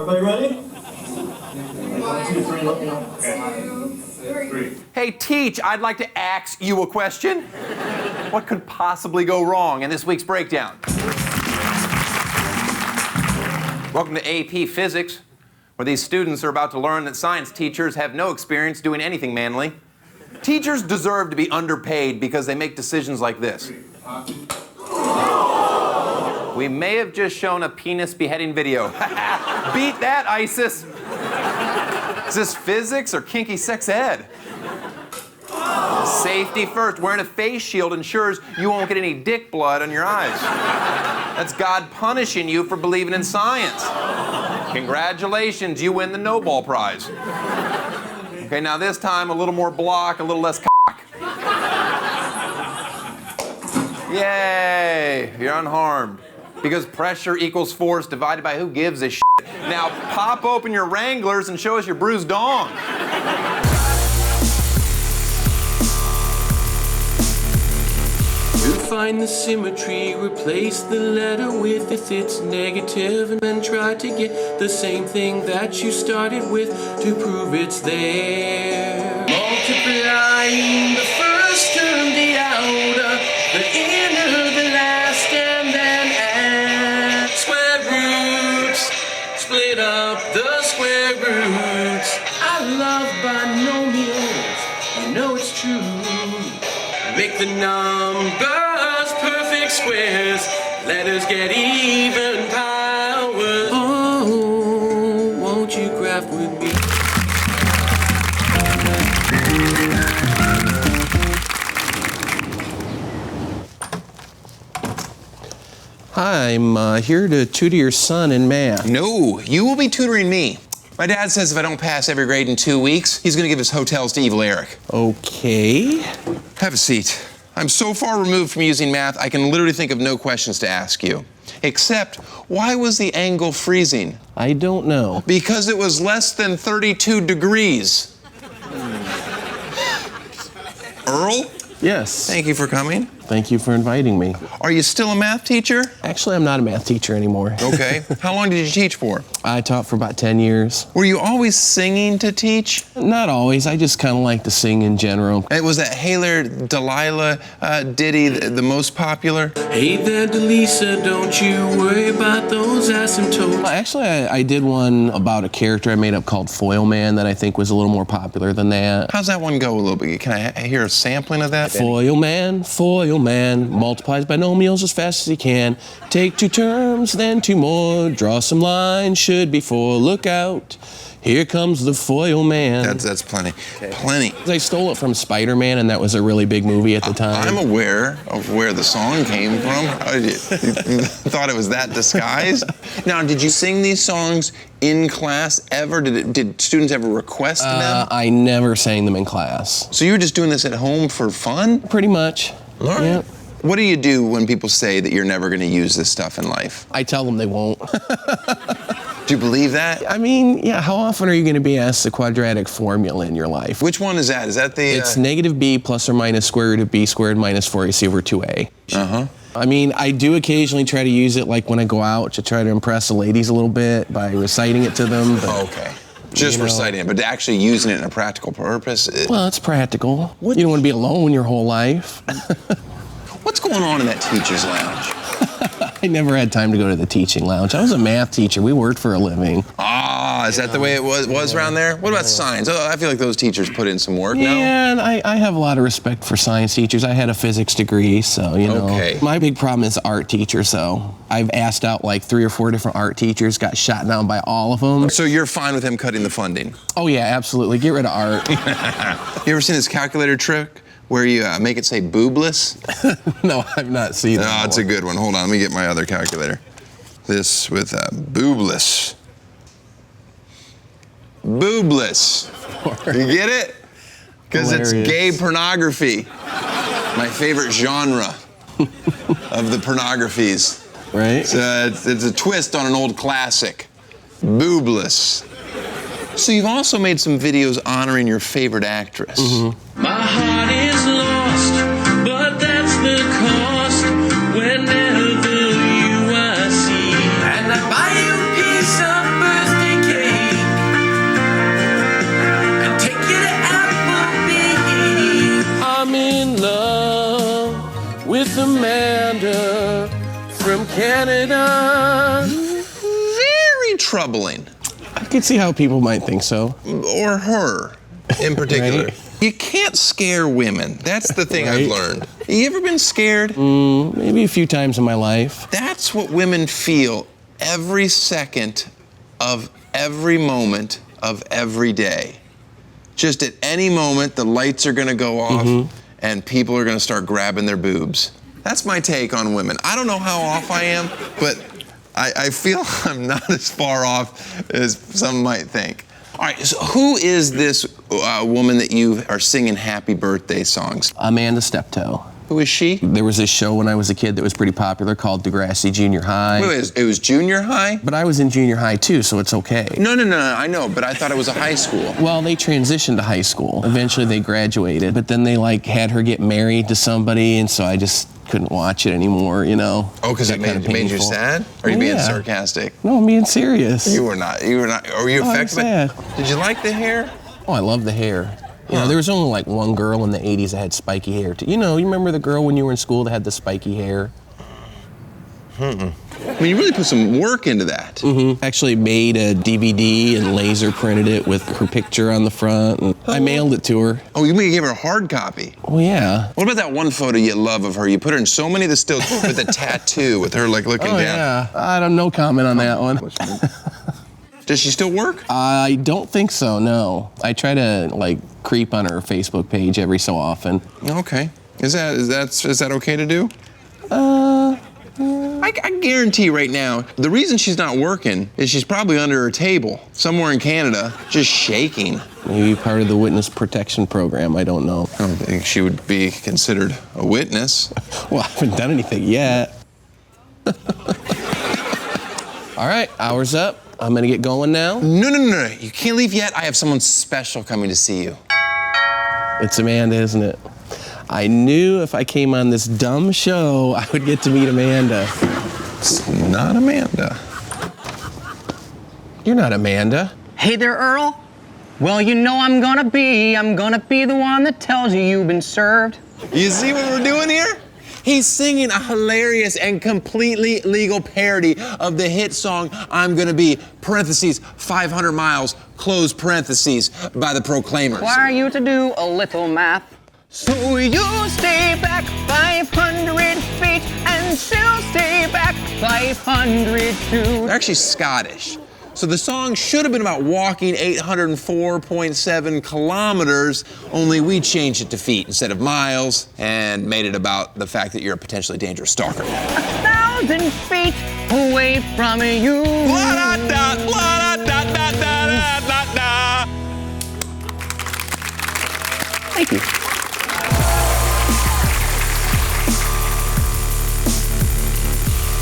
Everybody ready? 1, 2, 3, let me know. Okay. 3. Hey, Teach, I'd like to ask you a question. What could possibly go wrong in this week's breakdown? Welcome to AP Physics, where these students are about to learn that science teachers have no experience doing anything manly. Teachers deserve to be underpaid because they make decisions like this. We may have just shown a penis beheading video. Beat that, ISIS. Is this physics or kinky sex ed? Safety first. Wearing a face shield ensures you won't get any dick blood on your eyes. That's God punishing you for believing in science. Congratulations, you win the Nobel Prize. Okay, now this time a little more block, a little less cock. Yay, you're unharmed. Because pressure equals force divided by who gives a shit. Now pop open your Wranglers and show us your bruised dong. To find the symmetry, replace the letter with its negative, and then try to get the same thing that you started with to prove it's there. Multiplying the first term, the outer, the inner, the last, and then add square roots. Split up the square roots. I love binomials, you know it's true. Make the numbers perfect squares. Letters get even powers. Oh, won't you graph with me? I'm here to tutor your son in math. No, you will be tutoring me. My dad says if I don't pass every grade in 2 weeks, he's gonna give his hotels to Evil Eric. Okay. Have a seat. I'm so far removed from using math, I can literally think of no questions to ask you. Except, why was the angle freezing? I don't know. Because it was less than 32 degrees. Earl? Yes. Thank you for coming. Thank you for inviting me. Are you still a math teacher? Actually, I'm not a math teacher anymore. Okay. How long did you teach for? I taught for about 10 years. Were you always singing to teach? Not always. I just kind of like to sing in general. And was that Haylor Delilah ditty the most popular? Hey there, Delisa, don't you worry about those asymptotes. Actually, I did one about a character I made up called Foil Man that I think was a little more popular than that. How's that one go a little bit? Can I hear a sampling of that? Foil Man, multiplies binomials as fast as he can. Take 2 terms, then 2 more. Draw some lines, should be 4. Look out, here comes the Foil Man. That's plenty. Okay. Plenty. I stole it from Spider-Man, and that was a really big movie at the time. I'm aware of where the song came from. You thought it was that disguised? Now, did you sing these songs in class ever? Did students ever request them? I never sang them in class. So you were just doing this at home for fun? Pretty much. All right. Yeah. What do you do when people say that you're never going to use this stuff in life? I tell them they won't. Do you believe that? I mean, yeah, how often are you going to be asked the quadratic formula in your life? Which one is that? Is that the... It's negative b plus or minus square root of b squared minus 4ac over 2a. Uh-huh. I mean, I do occasionally try to use it like when I go out to try to impress the ladies a little bit by reciting it to them. But, okay. Just reciting it, but actually using it in a practical purpose? Well, it's practical. You don't want to be alone your whole life. What's going on in that teacher's lounge? I never had time to go to the teaching lounge. I was a math teacher. We worked for a living. Ah, is that the way it was around there? What about science? Oh, I feel like those teachers put in some work, no? Yeah, and I have a lot of respect for science teachers. I had a physics degree, so, you know. Okay. My big problem is art teachers, so I've asked out like 3 or 4 different art teachers, got shot down by all of them. So you're fine with him cutting the funding? Oh, yeah, absolutely. Get rid of art. You ever seen this calculator trick where you make it say boobless? No, I've not seen that. No, it's a good one. Hold on, let me get my other calculator. This with boobless. Boobless. You get it? Because it's gay pornography. My favorite genre of the pornographies. Right? It's a twist on an old classic. Boobless. So you've also made some videos honoring your favorite actress. Mm-hmm. My heart is lost, but that's the cost. Whenever you I see, and I buy you a piece of birthday Amanda from Canada. Very troubling. I can see how people might think so. Or her, in particular. Right. You can't scare women. That's the thing Right. I've learned. You ever been scared? Maybe a few times in my life. That's what women feel every second of every moment of every day. Just at any moment, the lights are gonna go off and people are gonna start grabbing their boobs. That's my take on women. I don't know how off I am, but I feel I'm not as far off as some might think. All right, so who is this woman that you are singing happy birthday songs? Amanda Steptoe. Who is she? There was this show when I was a kid that was pretty popular called Degrassi Junior High. Wait, it was junior high? But I was in junior high too, so it's okay. No, I know, but I thought it was a high school. Well, they transitioned to high school. Eventually they graduated, but then they like had her get married to somebody, and so I just couldn't watch it anymore, you know. Oh, because it made you sad? Or are you being sarcastic? No, I'm being serious. You were not. Were you affected by it? sad. Did you like the hair? Oh, I love the hair. You know, there was only like one girl in the 80s that had spiky hair. You know, you remember the girl when you were in school that had the spiky hair? I mean, you really put some work into that. Actually made a DVD and laser printed it with her picture on the front. And I mailed it to her. Oh, you gave her a hard copy? Oh, yeah. What about that one photo you love of her? You put her in so many of the stills with a tattoo with her like looking Oh, down. yeah. I don't know comment on that one. Does she still work? I don't think so, no. I try to like creep on her Facebook page every so often. Okay. Is that okay to do? I guarantee right now, the reason she's not working is she's probably under her table somewhere in Canada, just shaking. Maybe part of the witness protection program, I don't know. I don't think she would be considered a witness. Well, I haven't done anything yet. All right, hour's up. I'm gonna get going now. No. You can't leave yet. I have someone special coming to see you. It's Amanda, isn't it? I knew if I came on this dumb show, I would get to meet Amanda. It's not Amanda. You're not Amanda. Hey there, Earl. Well, you know I'm gonna be the one that tells you you've been served. You see what we're doing here? He's singing a hilarious and completely legal parody of the hit song I'm Gonna Be, parentheses, 500 miles, close parentheses, by the Proclaimers. Require you to do a little math. So you stay back 500 feet and she'll stay back 500 too. They're actually Scottish. So the song should have been about walking 804.7 kilometers, only we changed it to feet instead of miles and made it about the fact that you're a potentially dangerous stalker. 1,000 feet away from you. Thank you.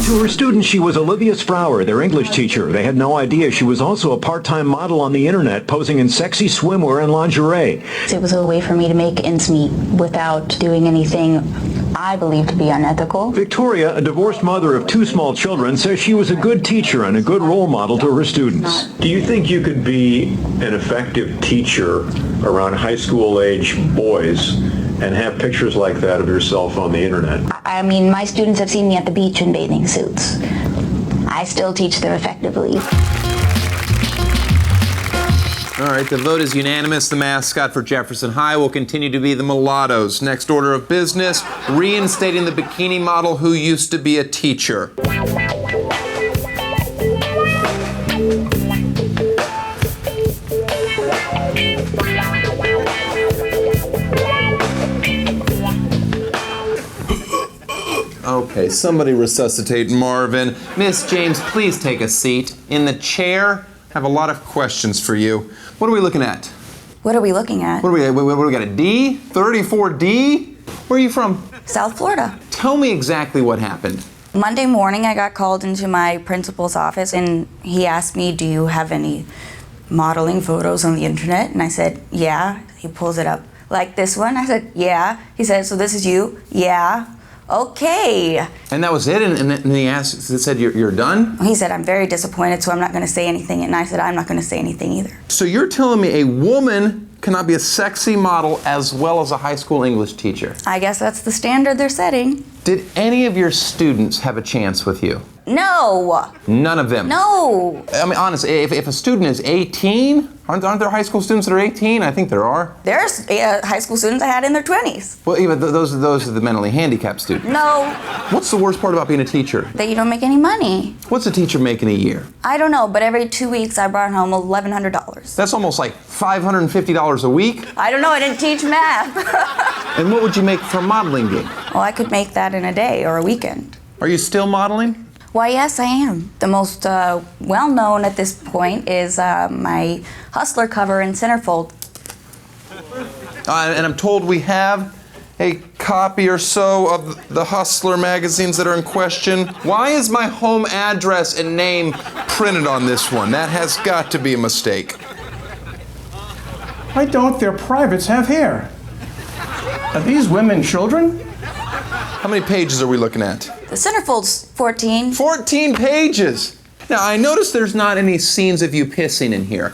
To her students, she was Olivia Sprower, their English teacher. They had no idea she was also a part-time model on the internet, posing in sexy swimwear and lingerie. It was a way for me to make ends meet without doing anything I believe to be unethical. Victoria, a divorced mother of 2 small children, says she was a good teacher and a good role model to her students. Do you think you could be an effective teacher around high school-age boys and have pictures like that of yourself on the internet? I mean, my students have seen me at the beach in bathing suits. I still teach them effectively. All right, the vote is unanimous. The mascot for Jefferson High will continue to be the Mulattoes. Next order of business, reinstating the bikini model who used to be a teacher. Okay, somebody resuscitate Marvin. Miss James, please take a seat. In the chair, I have a lot of questions for you. What are we looking at? What are we looking at? What do we got, a D? 34D? Where are you from? South Florida. Tell me exactly what happened. Monday morning, I got called into my principal's office, and he asked me, do you have any modeling photos on the internet? And I said, yeah. He pulls it up. Like this one? I said, yeah. He said, so this is you? Yeah. Okay. And that was it? And then he said, you're done? He said, I'm very disappointed, so I'm not going to say anything. And I said, I'm not going to say anything either. So you're telling me a woman cannot be a sexy model as well as a high school English teacher. I guess that's the standard they're setting. Did any of your students have a chance with you? No. None of them? No. I mean, honestly, if a student is 18, aren't there high school students that are 18? I think there are. There's high school students I had in their 20s. Well, even those are the mentally handicapped students. No. What's the worst part about being a teacher? That you don't make any money. What's a teacher making a year? I don't know, but every 2 weeks I brought home $1,100. That's almost like $550 a week. I don't know, I didn't teach math. And what would you make for a modeling gig? Well, I could make that in a day or a weekend. Are you still modeling? Why, yes, I am. The most well-known at this point is my Hustler cover in Centerfold. And I'm told we have a copy or so of the Hustler magazines that are in question. Why is my home address and name printed on this one? That has got to be a mistake. Why don't their privates have hair? Are these women children? How many pages are we looking at? The Centerfold's 14. 14 pages! Now, I noticed there's not any scenes of you pissing in here.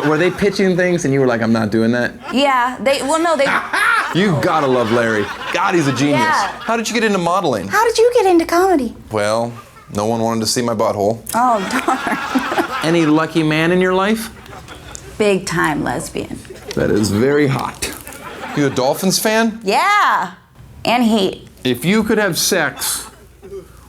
Were they pitching things and you were like, I'm not doing that? Yeah, they. You gotta love Larry. God, he's a genius. Yeah. How did you get into modeling? How did you get into comedy? Well, no one wanted to see my butthole. Oh, darn. Any lucky man in your life? Big time lesbian. That is very hot. You a Dolphins fan? Yeah, and Heat. If you could have sex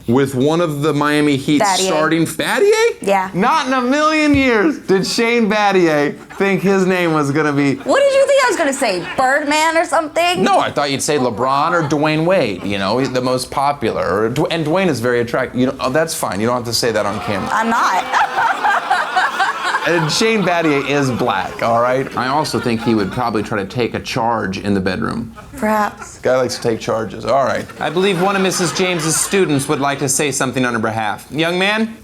with one of the Miami Heat starting Battier? Yeah. Not in a million years did Shane Battier think his name was gonna be. What did you think I was gonna say? Birdman or something? No, I thought you'd say LeBron or Dwayne Wade. You know, the most popular. And Dwayne is very attractive. You know, oh, that's fine. You don't have to say that on camera. I'm not. And Shane Battier is black, all right? I also think he would probably try to take a charge in the bedroom. Perhaps. Guy likes to take charges, all right. I believe one of Mrs. James's students would like to say something on her behalf. Young man?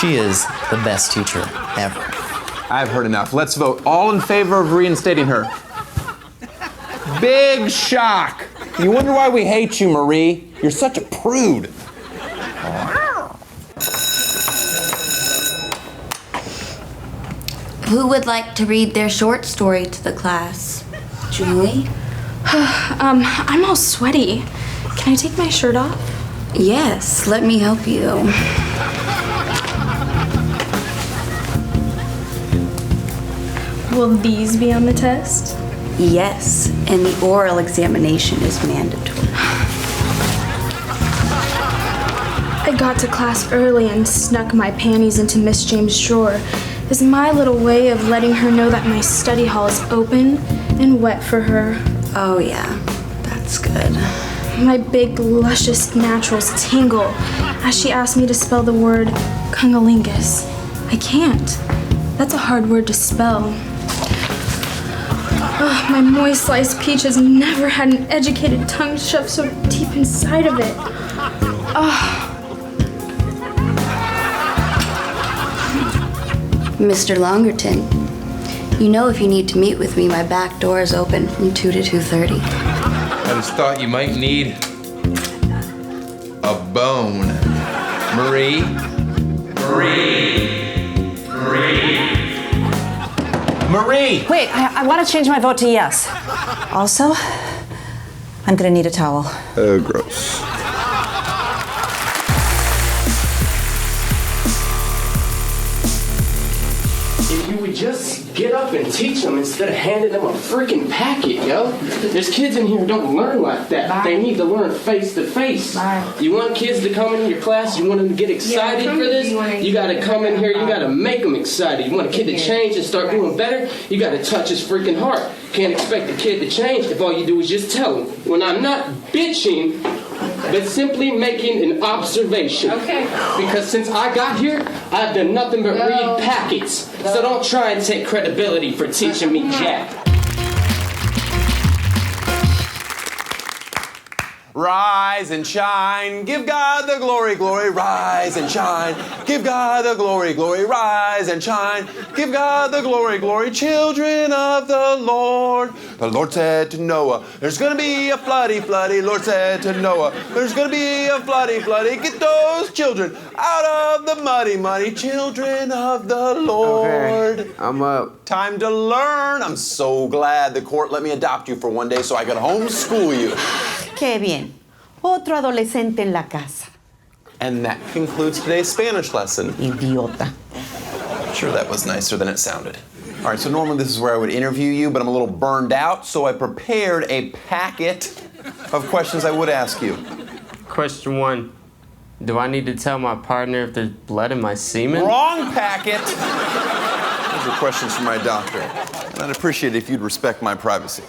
She is the best teacher ever. I've heard enough. Let's vote. All in favor of reinstating her. Big shock. You wonder why we hate you, Marie. You're such a prude. Who would like to read their short story to the class? Julie? I'm all sweaty. Can I take my shirt off? Yes, let me help you. Will these be on the test? Yes, and the oral examination is mandatory. I got to class early and snuck my panties into Miss James' drawer. It's my little way of letting her know that my study hall is open and wet for her. Oh yeah, that's good. My big, luscious naturals tingle as she asks me to spell the word cunnilingus. I can't. That's a hard word to spell. Ugh, my moist sliced peach has never had an educated tongue shoved so deep inside of it. Ugh. Mr. Longerton, you know if you need to meet with me, my back door is open from 2 to 2:30. I just thought you might need a bone. Marie? Marie! Wait, I want to change my vote to yes. Also, I'm gonna need a towel. Oh, gross. If you would just get up and teach them instead of handing them a freaking packet, yo. There's kids in here who don't learn like that. They need to learn face to face. You want kids to come in your class, you want them to get excited for this, you gotta come in here, you gotta make them excited. You want a kid to change and start doing better, you gotta touch his freaking heart. Can't expect a kid to change if all you do is just tell him. When I'm not bitching, but simply making an observation. Okay. Because since I got here, I've done nothing but read packets. So don't try and take credibility for teaching me jack. rise and shine. Give God the glory, glory, rise and shine. Give God the glory, glory, rise and shine. Give God the glory, glory, children of the Lord. The Lord said to Noah, there's gonna be a floody, floody. Lord said to Noah, there's gonna be a floody, floody. Get those children out of the muddy, muddy, children of the Lord. Okay, I'm up. Time to learn. I'm so glad the court let me adopt you for one day so I could homeschool you. Qué bien. Otro adolescente en la casa. And that concludes today's Spanish lesson. Idiota. Sure, that was nicer than it sounded. All right, so normally this is where I would interview you, but I'm a little burned out, so I prepared a packet of questions I would ask you. Question 1. Do I need to tell my partner if there's blood in my semen? Wrong packet! Those are questions from my doctor, and I'd appreciate it if you'd respect my privacy.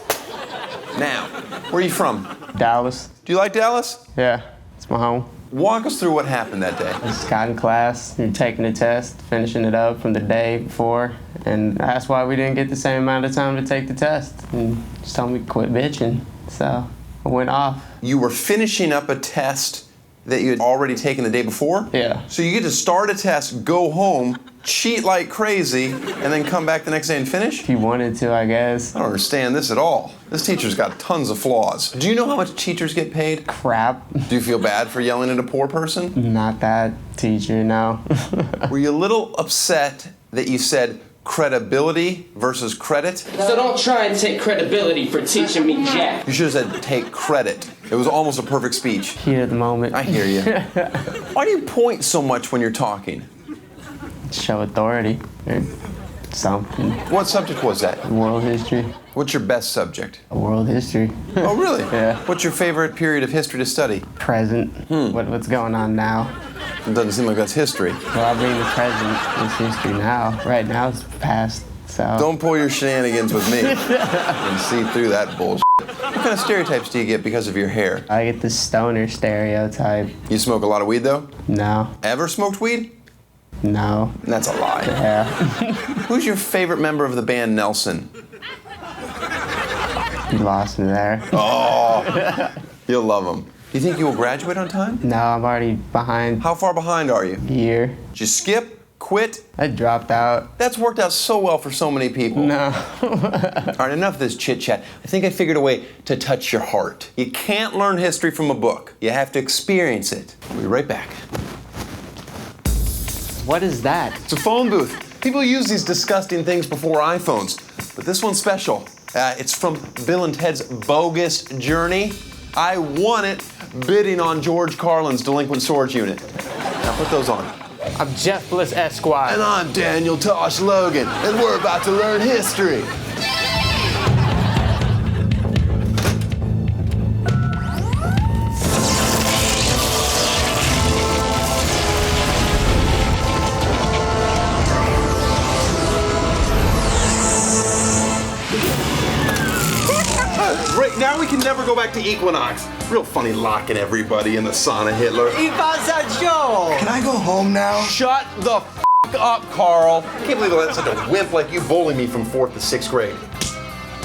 Now, where are you from? Dallas. Do you like Dallas? Yeah, it's my home. Walk us through what happened that day. Just got in class, you're taking the test, finishing it up from the day before, and that's why we didn't get the same amount of time to take the test. And just told me to quit bitching, so I went off. You were finishing up a test that you had already taken the day before? Yeah. So you get to start a test, go home, cheat like crazy, and then come back the next day and finish? If you wanted to, I guess. I don't understand this at all. This teacher's got tons of flaws. Do you know how much teachers get paid? Crap. Do you feel bad for yelling at a poor person? Not that teacher, no. Were you a little upset that you said credibility versus credit? So don't try and take credibility for teaching me jack. You should have said take credit. It was almost a perfect speech. Here at the moment. I hear you. Why do you point so much when you're talking? Show authority or something. What subject was that? World history. What's your best subject? World history. Oh, really? Yeah. What's your favorite period of history to study? Present. What's going on now? It doesn't seem like that's history. Well, I mean, the present is history now. Right now it's past, so. Don't pull your shenanigans with me. I can see through that bullshit. What kind of stereotypes do you get because of your hair? I get the stoner stereotype. You smoke a lot of weed, though? No. Ever smoked weed? No. That's a lie. Yeah. Who's your favorite member of the band Nelson? You lost me there. Oh, you'll love him. Do you think you will graduate on time? No, I'm already behind. How far behind are you? A year. Did you skip? Quit? I dropped out. That's worked out so well for so many people. No. All right, enough of this chit-chat. I think I figured a way to touch your heart. You can't learn history from a book. You have to experience it. We'll be right back. What is that? It's a phone booth. People use these disgusting things before iPhones, but this one's special. It's from Bill and Ted's Bogus Journey. I won it bidding on George Carlin's Delinquent Storage Unit. Now put those on. I'm Jeff Bliss Esquire. And I'm Daniel Tosh Logan, and we're about to learn history. Right, now we can never go back to Equinox. Real funny locking everybody in the sauna, Hitler. Can I go home now? Shut the f up, Carl. I can't believe I let such a wimp like you bully me from 4th to 6th grade.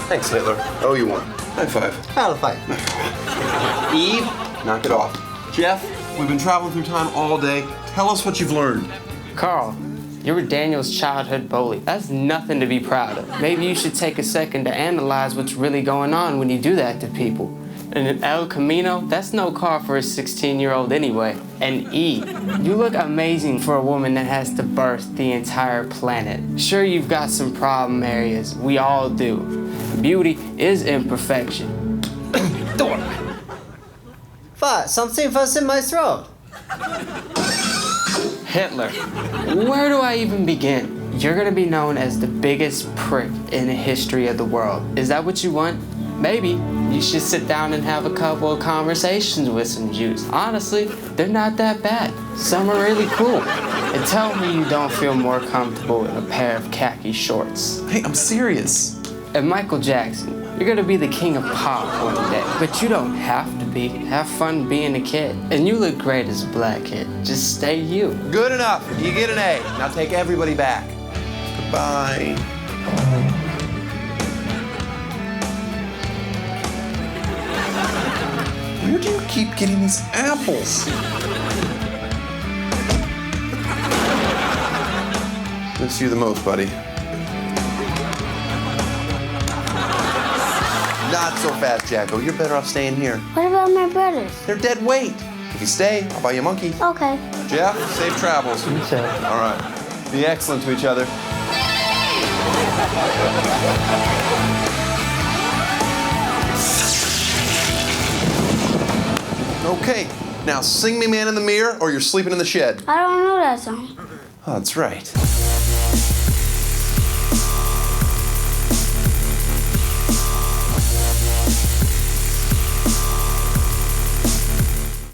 Thanks, Hitler. Oh, you won. High five. High five. Eve, knock it off. Jeff, we've been traveling through time all day. Tell us what you've learned. Carl, you were Daniel's childhood bully. That's nothing to be proud of. Maybe you should take a second to analyze what's really going on when you do that to people. And an El Camino, that's no car for a 16-year-old anyway. And E, you look amazing for a woman that has to birth the entire planet. Sure, you've got some problem areas. We all do. Beauty is imperfection. What? Something was in my throat. Hitler. Where do I even begin? You're gonna be known as the biggest prick in the history of the world. Is that what you want? Maybe. You should sit down and have a couple of conversations with some Jews. Honestly, they're not that bad. Some are really cool. And tell me you don't feel more comfortable in a pair of khaki shorts. Hey, I'm serious. And Michael Jackson, you're gonna be the king of pop one day. But you don't have to be. Have fun being a kid. And you look great as a black kid. Just stay you. Good enough. You get an A. Now take everybody back. Goodbye. Where do you keep getting these apples? Miss you the most, buddy. Not so fast, Jacko. You're better off staying here. What about my brothers? They're dead weight. If you stay, I'll buy you a monkey. Okay. Jeff, safe travels. You too. All right. Be excellent to each other. Okay. Now sing me Man in the Mirror or you're sleeping in the shed. I don't know that song. Oh, that's right.